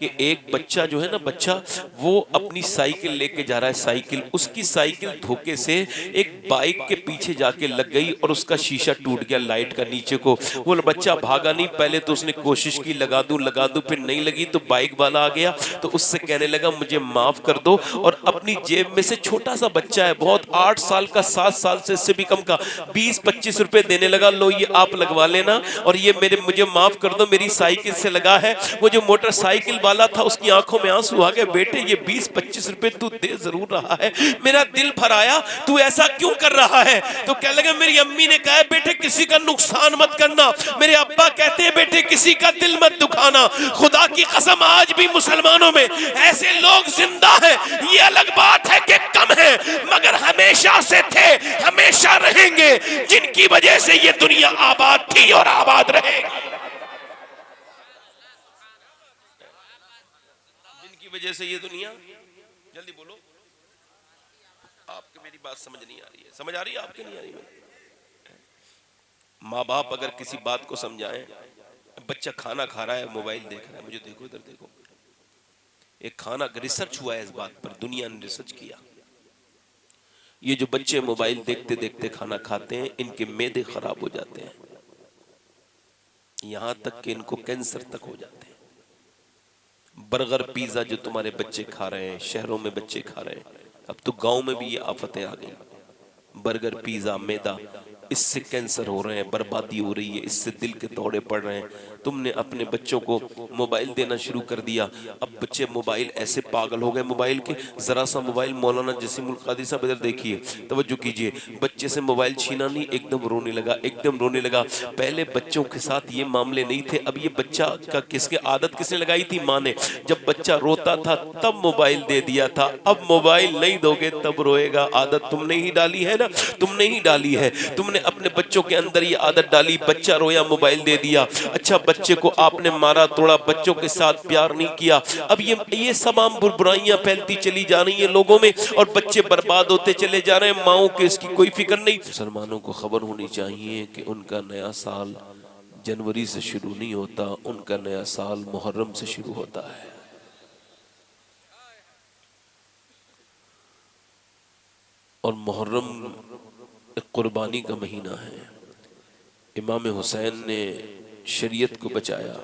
कि एक बच्चा जो है ना, बच्चा वो अपनी साइकिल लेके जा रहा है, साइकिल, उसकी साइकिल धोखे से एक बाइक के पीछे जाके लग गई और उसका शीशा टूट गया लाइट का नीचे को। वो बच्चा भागा नहीं, पहले तो उसने कोशिश की लगा दूं, फिर नहीं लगी तो बाइक वाला आ गया, तो उससे कहने लगा मुझे माफ कर दो, और अपनी जेब में से, छोटा सा बच्चा है बहुत, 8 साल का, 7 साल से इससे भी कम का, 20-25 रुपए देने लगा, लो ये आप लगवा लेना और ये मुझे माफ कर दो, मेरी साइकिल से लगा है। वो जो मोटरसाइकिल वाला था उसकी आंखों में आंसू आ गए, बेटे ये 20-25 रुपए तू दे जरूर रहा है, मेरा दिल भर आया, तू ऐसा क्यों कर रहा है? तो कह लगा मेरी अम्मी ने कहा बेटे किसी का नुकसान मत करना, मेरे अब्बा कहते हैं बेटे किसी का दिल मत दुखाना। खुदा की कसम आज भी मुसलमानों में ऐसे लोग जिंदा हैं, ये अलग बात है कि कम है, मगर हमेशा से थे, हमेशा रहेंगे, जिनकी वजह से ये दुनिया आबाद थी और आबाद रहेगी, जिनकी वजह से ये दुनिया, जल्दी बोलो, आपके मेरी बात समझ नहीं आ रही है, समझ आ रही है आपके, नहीं आ रही है? माँ बाप अगर किसी बात को समझाएं, बच्चा खाना खा रहा है, मोबाइल देख रहा है, मुझे देखो इधर देखो, एक खाना, रिसर्च हुआ है इस बात पर, दुनिया ने रिसर्च किया, ये जो बच्चे मोबाइल देखते देखते खाना खाते हैं, इनके मैदे खराब हो जाते हैं, यहां तक कि इनको कैंसर तक हो जाते हैं। बर्गर पिज्जा जो तुम्हारे बच्चे खा रहे हैं, शहरों में बच्चे खा रहे हैं, अब तो गांव में भी ये आफतें आ गई, बर्गर पिज्जा मैदा, इससे कैंसर हो रहे हैं, बर्बादी हो रही है, इससे दिल के दौरे पड़ रहे हैं। तुमने अपने बच्चों को मोबाइल देना शुरू कर दिया, अब बच्चे मोबाइल ऐसे पागल हो गए मोबाइल के, जरा सा मोबाइल, मौलाना जसीमुल कादरी साहब इधर देखिए, तवज्जो कीजिए, बच्चे से मोबाइल छीना नहीं, एकदम रोने लगा, एकदम रोने लगा। पहले बच्चों के साथ ये मामले नहीं थे, अब ये बच्चा का किसके आदत किसने लगाई थी? माँ ने। जब बच्चा रोता था तब मोबाइल दे दिया था, अब मोबाइल नहीं दोगे तब रोएगा। आदत तुमने ही डाली है ना, तुमने ही डाली है, तुमने अपने बच्चों के अंदर ये आदत डाली, बच्चा रोया मोबाइल दे दिया। अच्छा, बच्चे को आपने मारा तोड़ा, बच्चों के साथ प्यार नहीं किया। अब ये तमाम बुराइयां फैलती चली जा रही हैं लोगों में और बच्चे बर्बाद होते चले जा रहे हैं, माओ के इसकी कोई फिक्र नहीं। मुसलमानों को खबर होनी चाहिए कि उनका नया साल जनवरी से शुरू नहीं होता, उनका नया साल मुहर्रम से शुरू होता है। और मुहर्रम कुर्बानी का महीना है। इमाम हुसैन ने शरीयत को बचाया,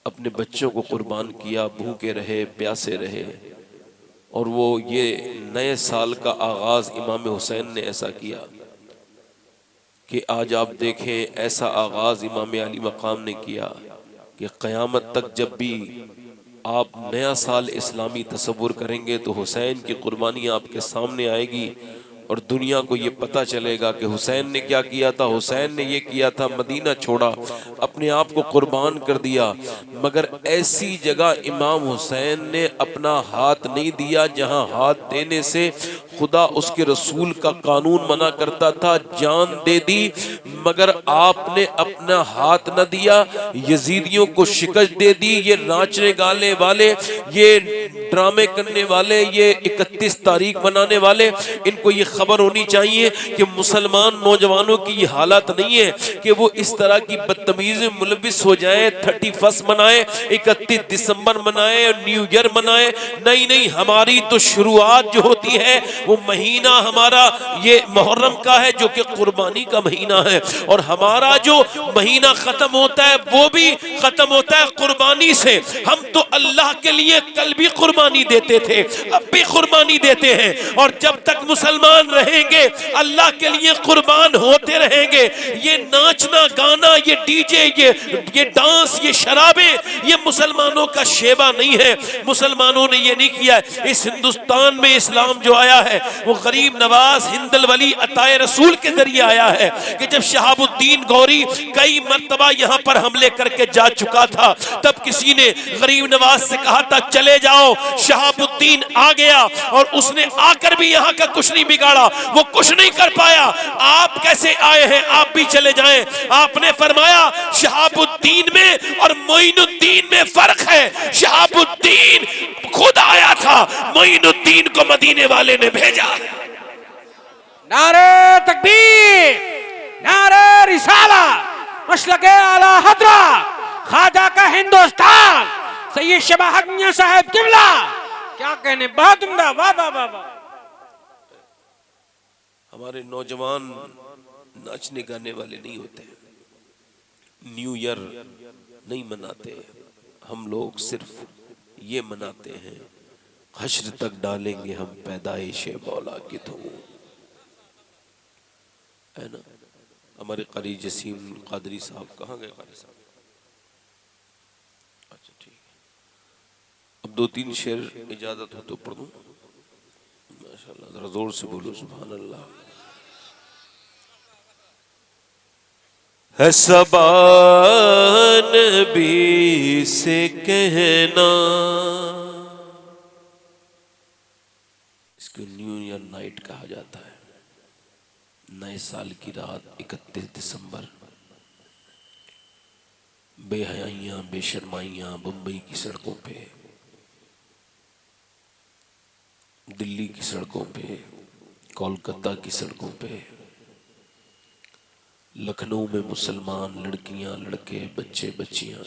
अपने बच्चों को कुर्बान किया, भूखे रहे प्यासे रहे, और वो ये नए साल का आगाज इमाम हुसैन ने ऐसा किया कि आज आप देखें ऐसा आगाज इमाम अली मकाम ने किया कि क़यामत तक जब भी आप नया साल इस्लामी तसव्वुर करेंगे तो हुसैन की कुर्बानी आपके सामने आएगी और दुनिया को ये पता चलेगा कि हुसैन ने क्या किया था। हुसैन ने ये किया था, मदीना छोड़ा, अपने आप को कुर्बान कर दिया, मगर ऐसी जगह इमाम हुसैन ने अपना हाथ नहीं दिया जहां हाथ देने से खुदा उसके रसूल का कानून मना करता था। जान दे दी मगर आपने अपना हाथ न दिया। यजीदियों को शिकस्त दे दी। ये नाचने गाने वाले, ये ड्रामे करने वाले, ये 31 तारीख मनाने वाले, इनको ये खबर होनी चाहिए कि मुसलमान नौजवानों की ये हालत नहीं है कि वो इस तरह की बदतमीजी मुलविस हो जाए। 31 मनाए, 31 दिसंबर मनाए, न्यू ईयर मनाए, नहीं नहीं, हमारी तो शुरुआत जो होती है वो महीना हमारा ये मुहर्रम का है जो कि कुर्बानी का महीना है, और हमारा जो महीना खत्म होता है वो भी खत्म होता है कुर्बानी से। हम तो अल्लाह के लिए कल भी कुर्बानी देते थे, अब भी कुर्बानी देते हैं, और जब तक मुसलमान रहेंगे अल्लाह के लिए कुर्बान होते रहेंगे। ये नाचना गाना, ये डीजे, ये डांस, ये शराबें, ये मुसलमानों का शेबा नहीं है। मुसलमानों ने ये नहीं किया है। इस हिंदुस्तान में इस्लाम जो आया है वो गरीब नवाज हिंदल वली अताए रसूल के जरिए आया है कि जब शहाबुद्दीन गौरी कई मर्तबा यहाँ पर हमले करके जा चुका था, तब किसी ने गरीब नवाज से कहा था चले जाओ। शहाबुद्दीन आ गया और उसने आकर भी यहाँ का कुछ नहीं बिगाड़ा, वो कुछ नहीं कर पाया। आप कैसे आए हैं, आप भी चले जाएं। आपने फरमाया शहाबुद्दीन में और मोइनुद्दीन में फर्क है। शहाबुद्दीन खुद आया था, मोइनुद्दीन को मदीने वाले ने भेजा। नारे तकबीर, नारे रिसाला, मशलके आला हजरा, ख्वाजा का हिंदुस्तान सैयद शबाहत मियां साहब किबला, क्या कहने, बहुत उम्दा, वाह वाह वाह वाह। हमारे नौजवान नाचने गाने वाले नहीं होते, न्यू ईयर नहीं मनाते, हम लोग सिर्फ ये मनाते हैं हश्र तक डालेंगे हम पैदाइशे मौला की धूम, है ना। हमारे कारी जसीम कादरी साहब कहाँ गए? कारी साहब, अच्छा ठीक है। अब 2-3 शेर इजाजत हो तो पढ़ दूं? माशाल्लाह, जरा जोर से बोलो सुभान अल्लाह। है सबान भी से कहना, इसको न्यू ईयर नाइट कहा जाता है। नए साल की रात 31 दिसंबर, बेहयाइयां बेशर्माइयां बम्बई की सड़कों पे, दिल्ली की सड़कों पे, कोलकाता की सड़कों पे, लखनऊ में मुसलमान लड़कियां लड़के बच्चे बच्चियां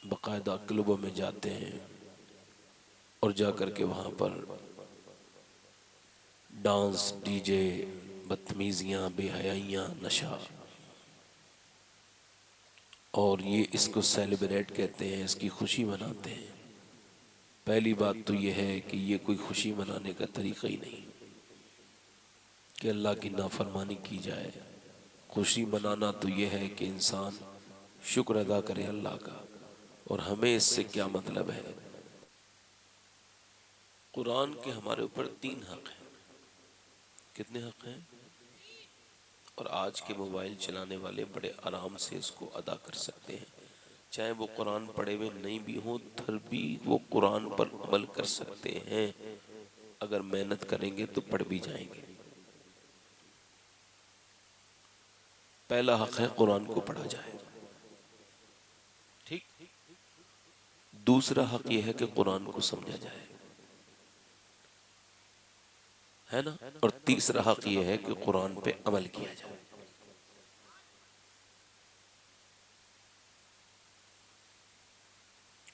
बाकायदा क्लबों में जाते हैं और जाकर के वहां पर डांस, डीजे, बदतमीजियां, बेहयाइयां, नशा, और ये इसको सेलिब्रेट कहते हैं, इसकी खुशी मनाते हैं। पहली बात तो ये है कि ये कोई खुशी मनाने का तरीका ही नहीं कि अल्लाह की नाफरमानी की जाए। खुशी मनाना तो ये है कि इंसान शुक्र अदा करे अल्लाह का, और हमें इससे क्या मतलब है। कुरान के हमारे ऊपर 3 हक हैं। कितने हक हैं? और आज के मोबाइल चलाने वाले बड़े आराम से इसको अदा कर सकते हैं, चाहे वो कुरान पढ़े हुए नहीं भी हो फिर भी वो कुरान पर अमल कर सकते हैं। अगर मेहनत करेंगे तो पढ़ भी जाएंगे। पहला हक है कुरान को पढ़ा जाए, ठीक। दूसरा हक यह है कि कुरान को समझा जाए, है ना। और तीसरा हक यह है कि कुरान पे अमल किया जाए।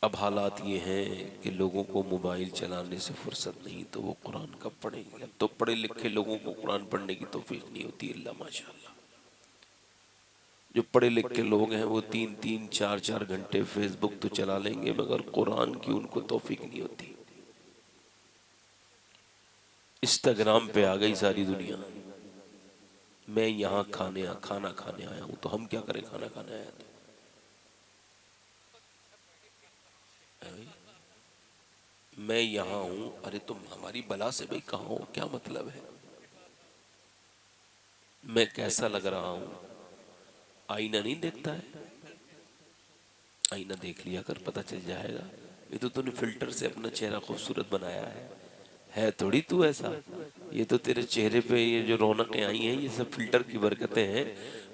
अब हालात ये हैं कि लोगों को मोबाइल चलाने से फुर्सत नहीं, तो वो कुरान कब पढ़ेंगे। अब तो पढ़े लिखे लोगों को कुरान पढ़ने की तौफीक नहीं होती, अल्लाह माशाअल्लाह। जो पढ़े लिखे लोग हैं वो 3-3, 4-4 घंटे फेसबुक तो चला लेंगे, मगर कुरान की उनको तौफीक नहीं होती। इंस्टाग्राम पे आ गई सारी दुनिया, मैं यहाँ खाना खाने आया हूँ, तो हम क्या करें, खाना खाने आया तो मैं यहाँ हूँ, अरे तुम हमारी बला से भाई कहाँ हो, क्या मतलब है। मैं कैसा लग रहा हूँ, आईना नहीं देखता है, आईना देख लिया कर, पता चल जाएगा। ये तो तूने फिल्टर से अपना चेहरा खूबसूरत बनाया है थोड़ी तू ऐसा। ये तो तेरे चेहरे पे ये जो रौनकें आई हैं, ये सब फिल्टर की बरकतें हैं,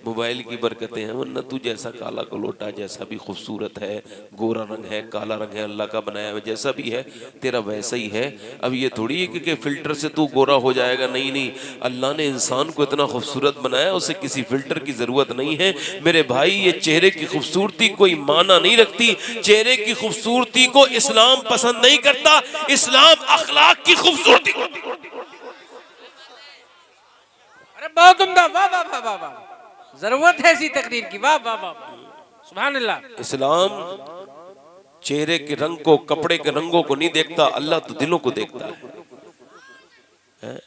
मोबाइल की बरकतें हैं। वरना तू जैसा काला कलोटा, जैसा भी खूबसूरत है, गोरा रंग है, काला रंग है, अल्लाह का बनाया हुआ जैसा भी है तेरा वैसा ही है। अब ये थोड़ी है कि फिल्टर से तू गोरा हो जाएगा, नहीं नहीं। अल्लाह ने इंसान को इतना खूबसूरत बनाया, उसे किसी फिल्टर की जरूरत नहीं है। मेरे भाई, ये चेहरे की खूबसूरती कोई माना नहीं रखती। चेहरे की खूबसूरती को इस्लाम पसंद नहीं करता, इस्लाम अखलाक की खूबसूरती। अरे बहुत उम्दा, वाह वाह वाह वाह वाह, जरूरत है ऐसी तकरीर की, वाह वाह वाह, सुभान अल्लाह। इस्लाम चेहरे के रंग को, कपड़े के रंगों को नहीं देखता, अल्लाह तो दिलों को देखता है।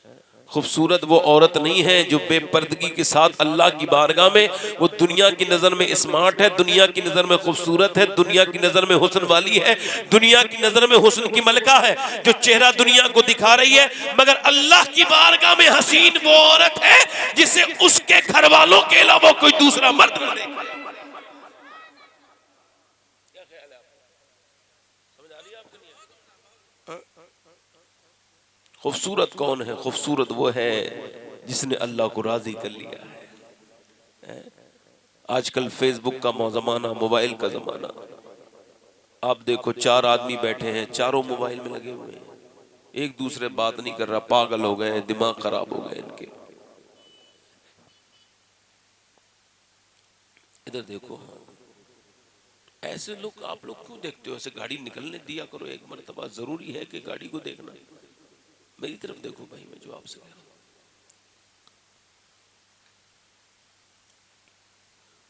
खूबसूरत वो औरत नहीं है जो बेपर्दगी के साथ अल्लाह की बारगाह में, वो दुनिया की नजर में स्मार्ट है, दुनिया की नजर में खूबसूरत है, दुनिया की नजर में हुस्न वाली है, दुनिया की नजर में हुस्न की मलका है, जो चेहरा दुनिया को दिखा रही है। मगर अल्लाह की बारगाह में हसीन वो औरत है जिसे उसके घर वालों के अलावा कोई दूसरा मर्द न देखे। खूबसूरत कौन है? खूबसूरत वो है जिसने अल्लाह को राजी कर लिया है। आजकल फेसबुक का जमाना, मोबाइल का जमाना, आप देखो 4 आदमी बैठे हैं, चारों मोबाइल में लगे हुए हैं, एक दूसरे बात नहीं कर रहा, पागल हो गए, दिमाग खराब हो गए इनके। इधर देखो, ऐसे लोग आप लोग क्यों देखते हो? ऐसे गाड़ी निकलने दिया करो एक मर्तबा, जरूरी है कि गाड़ी को देखना। मेरी तरफ देखो भाई, मैं जो आपसे कह रहा हूं।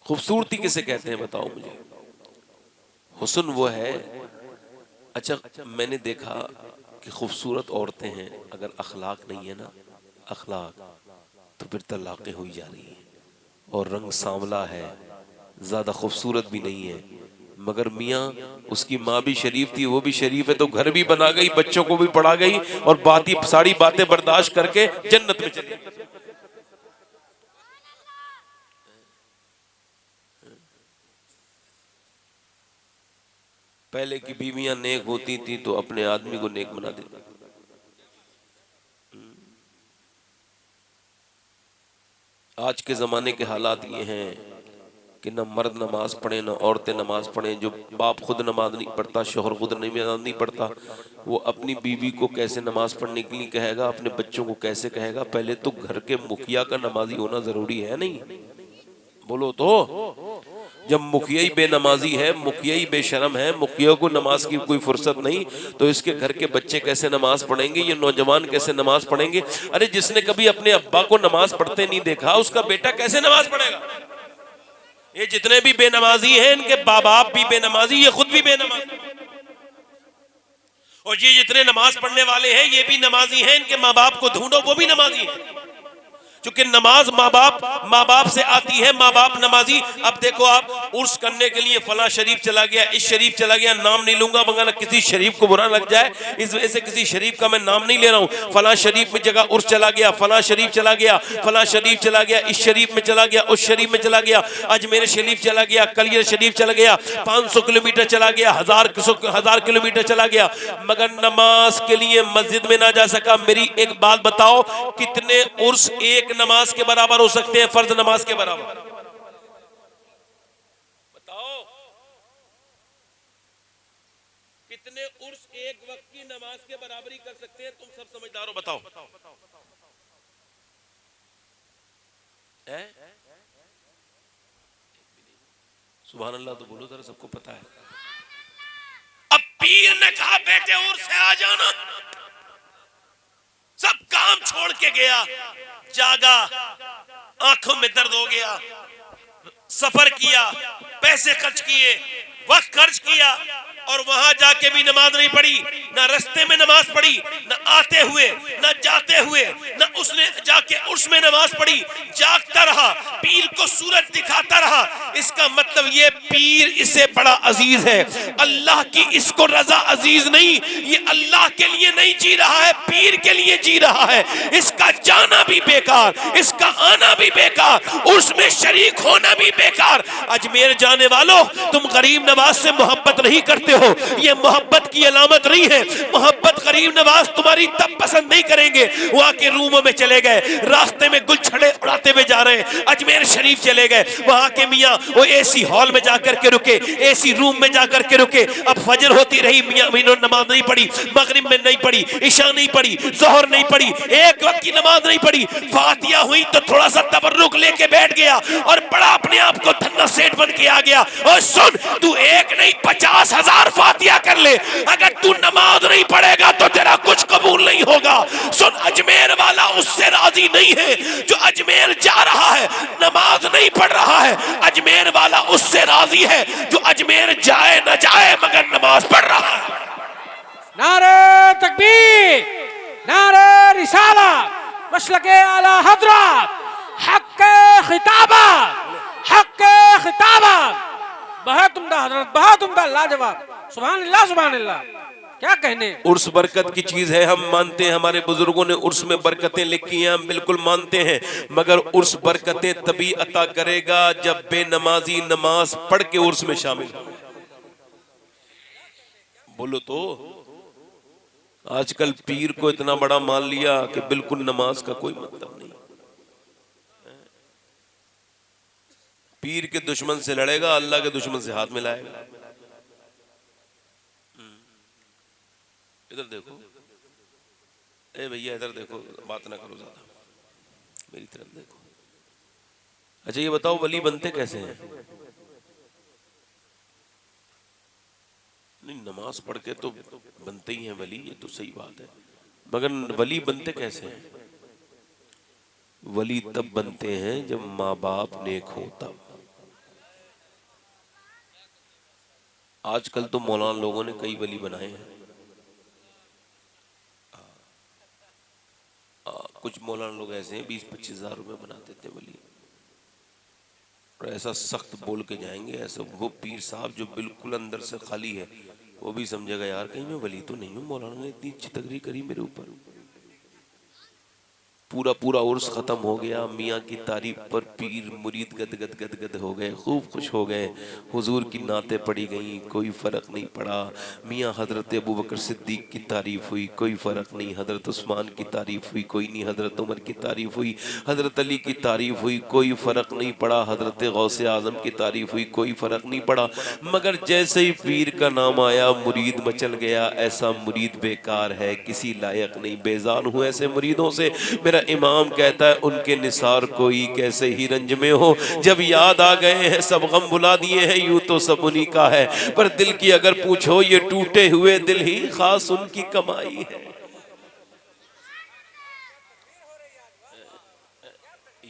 खूबसूरती किसे कहते हैं बताओ मुझे? हुस्न वो है, अच्छा मैंने देखा कि खूबसूरत औरतें हैं, अगर अखलाक नहीं है ना, अखलाक, तो फिर तलाक़ें हुई जा रही हैं। और रंग सांवला है, ज्यादा खूबसूरत भी नहीं है, मगर मियाँ उसकी माँ भी शरीफ थी, वो भी शरीफ है, तो घर भी बना गई, बच्चों को भी पढ़ा गई, और बाती सारी बातें बर्दाश्त करके जन्नत में चली गई। पहले की बीवियां नेक होती थी तो अपने आदमी को नेक बना देती। आज के ज़माने के हालात ये हैं कि न मर्द नमाज पढ़े न औरतें नमाज पढ़े। जो बाप खुद नमाज नहीं पढ़ता, शोहर खुद नमाज नहीं पढ़ता, वो अपनी बीवी को कैसे नमाज पढ़ने के लिए कहेगा, अपने बच्चों को कैसे कहेगा? पहले तो घर के मुखिया का नमाजी होना जरूरी है नहीं? बोलो तो। जब मुखिया ही बेनमाजी है, मुखिया ही बेशरम है, मुखिया को नमाज की कोई फुर्सत नहीं, तो इसके घर के बच्चे कैसे नमाज पढ़ेंगे? ये नौजवान कैसे नमाज पढ़ेंगे? अरे जिसने कभी अपने अब्बा को नमाज पढ़ते नहीं देखा, उसका बेटा कैसे नमाज पढ़ेगा? ये जितने भी बेनमाजी हैं, इनके बाप बाप भी बेनमाजी, ये खुद भी बेनमाजी, और ये जितने नमाज पढ़ने वाले हैं ये भी नमाजी हैं, इनके माँ बाप को ढूंढो वो भी नमाजी हैं। क्योंकि नमाज माँ बाप से आती है, माँ बाप नमाजी। अब देखो आप उर्स करने के लिए फला शरीफ चला गया, इस शरीफ चला गया, नाम नहीं लूंगा मगर किसी शरीफ को बुरा लग जाए, इस वजह से किसी शरीफ का मैं नाम नहीं ले रहा हूँ। फला शरीफ में जगह उर्स चला गया, फला शरीफ चला गया, फला शरीफ चला गया, इस शरीफ में चला गया, उस शरीफ में चला गया, अजमेर शरीफ चला गया, कलियर शरीफ चला गया, 500 किलोमीटर चला गया, हजार किलोमीटर चला गया, मगर नमाज के लिए मस्जिद में ना जा सका। मेरी एक बात बताओ, कितने उर्स एक नमाज के बराबर हो सकते हैं, फर्ज नमाज के बराबर? बताओ कितने उर्स एक वक्त की नमाज के बराबरी कर सकते हैं? तुम सब समझदार हो, बताओ। सुभान अल्लाह तो बोलो जरा, सबको पता है। अब पीर ने कहा बेटे उर्स से आ जाना, सब काम छोड़ के गया, जागा, आंखों में दर्द हो गया, सफर किया, पैसे खर्च किए, वक्त खर्च किया, और वहां जाके भी नमाज नहीं पढ़ी। ना रास्ते में नमाज पढ़ी, ना आते हुए, ना जाते हुए, ना उसने जाके उसमें नमाज पढ़ी, जागता रहा, पीर को सूरज दिखाता रहा। इसका मतलब ये पीर इसे बड़ा अजीज है, अल्लाह की इसको रजा अजीज नहीं, ये अल्लाह के लिए नहीं जी रहा है, पीर के लिए जी रहा है। इसका जाना भी बेकार, इसका आना भी बेकार, उसमें शरीक होना भी बेकार। अजमेर जाने वालों, तुम गरीब नवाज से मोहब्बत नहीं करते हो, ये मोहब्बत की अलामत नहीं है। मोहब्बत गरीब नवाज तुम्हारी तब पसंद नहीं करेंगे, वहां के रूमों में चले गए, रास्ते में गुलछड़े उड़ाते हुए जा रहे हैं, अजमेर शरीफ चले गए, वहां के मियाँ वो एसी हॉल में जाकर के रुके, एसी रूम में जाकर के रुके। अब फजर होती रही, मियाँ मीनों नमाज नहीं पढ़ी, मगरिब में नहीं पढ़ी, इशा नहीं पढ़ी, जोहर नहीं पढ़ी, एक वक्त की नमाज नहीं पढ़ी। फातिया हुई तो थोड़ा सा तबर्रुक लेके बैठ गया और बड़ा अपने आप को धन्ना सेठ बन के आ गया। और सुन, तू एक नहीं 50,000 फातिया कर ले, अगर तू नमाज नहीं पढ़ेगा तो तेरा कुछ कबूल नहीं होगा। सुन, अजमेर वाला उससे राजी नहीं है जो अजमेर जा रहा है, नमाज नहीं पढ़ रहा है। अजमेर वाला उससे राजी है जो अजमेर जाए न जाए मगर नमाज पढ़ रहा है। नारे तकबीर, नारे रिसाला, मसलके आला हजरत, हक खिताबा, हक खिताबा। बहुत उम्दा हजरत, बहुत उम्दा, लाजवाब, सुभान अल्लाह, सुभान अल्लाह, क्या कहने। उर्स बरकत की चीज है, हम मानते हैं, हमारे बुजुर्गों ने उर्स में बरकतें लिखी हैं, हम बिल्कुल मानते हैं, मगर उर्स बरकतें तभी अता करेगा जब बेनमाजी नमाज पढ़ के उर्स में शामिल हो। बोलो तो। आजकल पीर को इतना बड़ा मान लिया कि बिल्कुल नमाज का कोई मतलब नहीं। पीर के दुश्मन से लड़ेगा, अल्लाह के दुश्मन से हाथ मिलाएगा। इधर देखो, ए भैया इधर देखो, बात ना करो ज्यादा, मेरी तरफ देखो। अच्छा ये बताओ, वली बनते कैसे हैं? नहीं, नमाज पढ़ के तो बनते ही हैं वली, ये तो सही बात है, मगर वली बनते कैसे हैं? वली तब बनते हैं जब माँ बाप नेक हो तब। आजकल तो मौलाना लोगों ने कई वली बनाए हैं। कुछ मौलाना लोग ऐसे हैं 20-25 हज़ार रुपये बना देते हैं वली, और ऐसा सख्त बोल के जाएंगे, ऐसा वो पीर साहब जो बिल्कुल अंदर से खाली है वो भी समझेगा यार कहीं मैं वली तो नहीं हूँ, मौलाना ने इतनी अच्छी तकरीर करी मेरे ऊपर। पूरा पूरा उर्स खत्म हो गया, मियाँ की तारीफ पर पीर मुरीद गद गद गद गद हो गए, खूब खुश हो गए, हुजूर की नातें पढ़ी गईं, कोई फ़र्क नहीं पड़ा। मियाँ हज़रत अबू बकर सिद्दीक की तारीफ हुई, कोई फ़र्क नहीं, हज़रत उस्मान की तारीफ हुई, कोई नहीं, हज़रत उमर की तारीफ हुई, हज़रत अली की तारीफ हुई, कोई फ़र्क नहीं पड़ा, हज़रत गौसे आज़म की तारीफ हुई, कोई फ़र्क नहीं पड़ा। मगर जैसे ही पीर का नाम आया मुरीद मचल गया। ऐसा मुरीद बेकार है, किसी लायक नहीं, बेजार हूँ ऐसे मुरीदों से। मेरा इमाम कहता है उनके निसार कोई कैसे ही रंज में हो, जब याद आ गए हैं सब गम भुला दिए हैं, यूं तो सब उन्हीं का है, पर दिल की अगर पूछो ये टूटे हुए दिल ही खास उनकी कमाई है।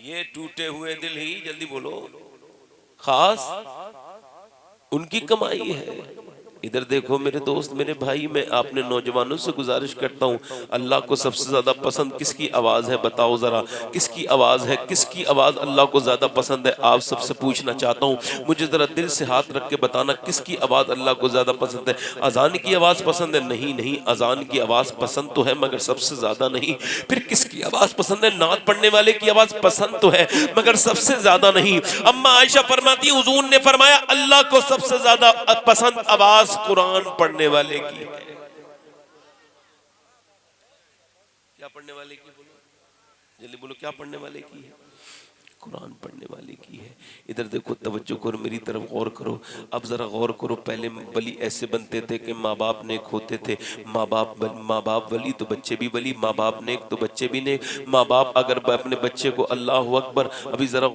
ये टूटे हुए दिल ही, जल्दी बोलो, खास उनकी कमाई है। इधर देखो मेरे दोस्त, मेरे भाई, मैं आपने नौजवानों से गुजारिश करता हूँ, अल्लाह को सबसे ज्यादा पसंद किसकी आवाज है बताओ जरा, किसकी आवाज है, किसकी आवाज अल्लाह को ज्यादा पसंद है? आप सबसे पूछना चाहता हूँ, मुझे जरा दिल से हाथ रख के बताना किसकी आवाज अल्लाह को ज्यादा पसंद है? अजान की आवाज पसंद है? नहीं नहीं, अजान की आवाज पसंद तो है मगर सबसे ज्यादा नहीं। फिर किसकी आवाज पसंद है? नात पढ़ने वाले की आवाज पसंद तो है मगर सबसे ज्यादा नहीं। अम्मा आयशा फरमाती हुजूर ने फरमाया अल्लाह को सबसे ज्यादा पसंद आवाज कुरान पढ़ने वाले की है। क्या पढ़ने वाले की? बोलो जल्दी बोलो, क्या पढ़ने वाले की है? कुरान पढ़ने वाले की है। इधर देखो, तवज्जो करो, मेरी तरफ गौर करो। अब जरा गौर करो, पहले वली ऐसे बनते थे कि माँ बाप नेक होते थे। माँ बाप वली तो बच्चे भी वली, माँ बाप नेक तो बच्चे भी नेक। माँ बाप अगर अपने बच्चे को अल्लाह अकबर, अभी जरा